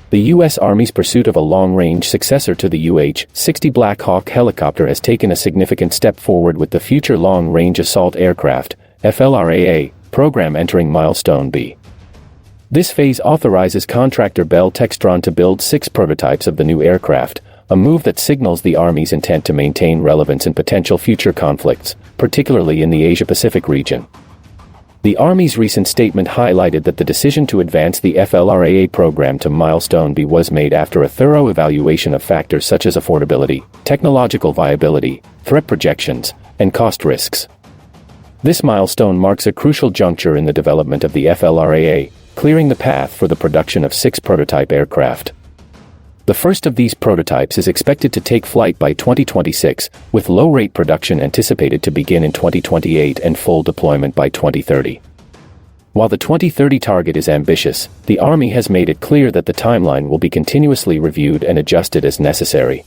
The U.S. Army's pursuit of a long-range successor to the UH-60 Black Hawk helicopter has taken a significant step forward with the Future Long-Range Assault Aircraft (FLRAA) program entering Milestone B. This phase authorizes contractor Bell Textron to build 6 prototypes of the new aircraft, a move that signals the Army's intent to maintain relevance in potential future conflicts, particularly in the Asia-Pacific region. The Army's recent statement highlighted that the decision to advance the FLRAA program to Milestone B was made after a thorough evaluation of factors such as affordability, technological viability, threat projections, and cost risks. This milestone marks a crucial juncture in the development of the FLRAA, clearing the path for the production of 6 prototype aircraft. The first of these prototypes is expected to take flight by 2026, with low-rate production anticipated to begin in 2028 and full deployment by 2030. While the 2030 target is ambitious, the Army has made it clear that the timeline will be continuously reviewed and adjusted as necessary.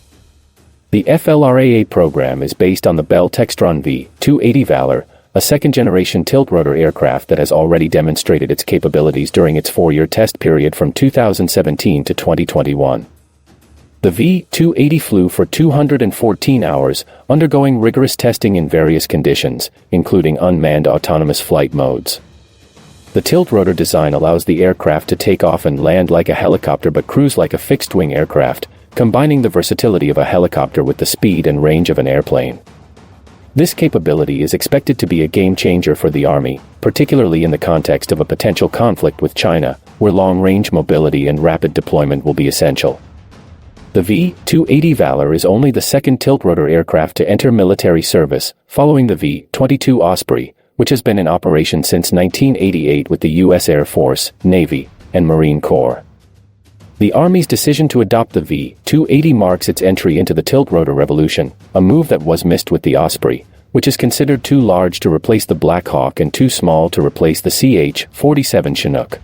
The FLRAA program is based on the Bell Textron V-280 Valor, a second-generation tiltrotor aircraft that has already demonstrated its capabilities during its 4-year test period from 2017 to 2021. The V-280 flew for 214 hours, undergoing rigorous testing in various conditions, including unmanned autonomous flight modes. The tiltrotor design allows the aircraft to take off and land like a helicopter but cruise like a fixed-wing aircraft, combining the versatility of a helicopter with the speed and range of an airplane. This capability is expected to be a game-changer for the Army, particularly in the context of a potential conflict with China, where long-range mobility and rapid deployment will be essential. The V-280 Valor is only the second tiltrotor aircraft to enter military service, following the V-22 Osprey, which has been in operation since 1988 with the U.S. Air Force, Navy, and Marine Corps. The Army's decision to adopt the V-280 marks its entry into the tiltrotor revolution, a move that was missed with the Osprey, which is considered too large to replace the Black Hawk and too small to replace the CH-47 Chinook.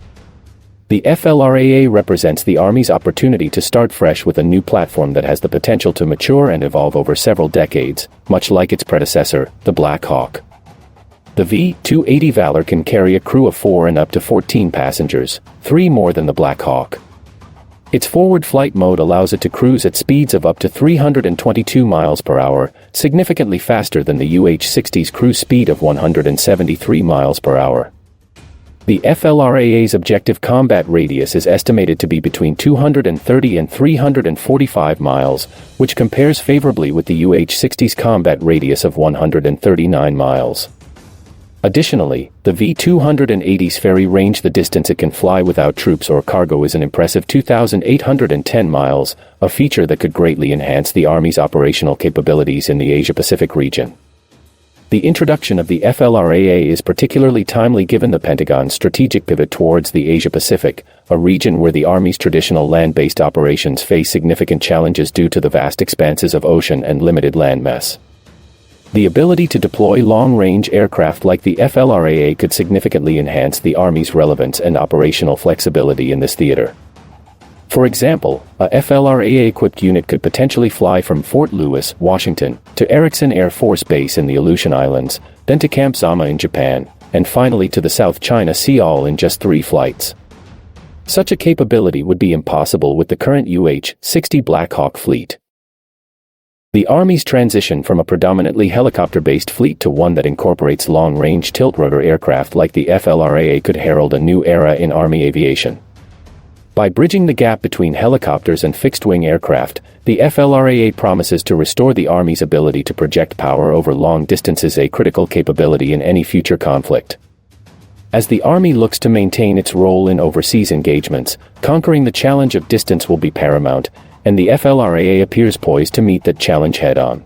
The FLRAA represents the Army's opportunity to start fresh with a new platform that has the potential to mature and evolve over several decades, much like its predecessor, the Black Hawk. The V-280 Valor can carry a crew of 4 and up to 14 passengers, 3 more than the Black Hawk. Its forward flight mode allows it to cruise at speeds of up to 322 miles per hour, significantly faster than the UH-60's cruise speed of 173 miles per hour. The FLRAA's objective combat radius is estimated to be between 230 and 345 miles, which compares favorably with the UH-60's combat radius of 139 miles. Additionally, the V-280's ferry range, the distance it can fly without troops or cargo, is an impressive 2,810 miles, a feature that could greatly enhance the Army's operational capabilities in the Asia-Pacific region. The introduction of the FLRAA is particularly timely given the Pentagon's strategic pivot towards the Asia-Pacific, a region where the Army's traditional land-based operations face significant challenges due to the vast expanses of ocean and limited landmass. The ability to deploy long-range aircraft like the FLRAA could significantly enhance the Army's relevance and operational flexibility in this theater. For example, a FLRAA-equipped unit could potentially fly from Fort Lewis, Washington, to Erickson Air Force Base in the Aleutian Islands, then to Camp Zama in Japan, and finally to the South China Sea all in just 3 flights. Such a capability would be impossible with the current UH-60 Black Hawk fleet. The Army's transition from a predominantly helicopter-based fleet to one that incorporates long-range tiltrotor aircraft like the FLRAA could herald a new era in Army aviation. By bridging the gap between helicopters and fixed-wing aircraft, the FLRAA promises to restore the Army's ability to project power over long distances, a critical capability in any future conflict. As the Army looks to maintain its role in overseas engagements, conquering the challenge of distance will be paramount, and the FLRAA appears poised to meet that challenge head-on.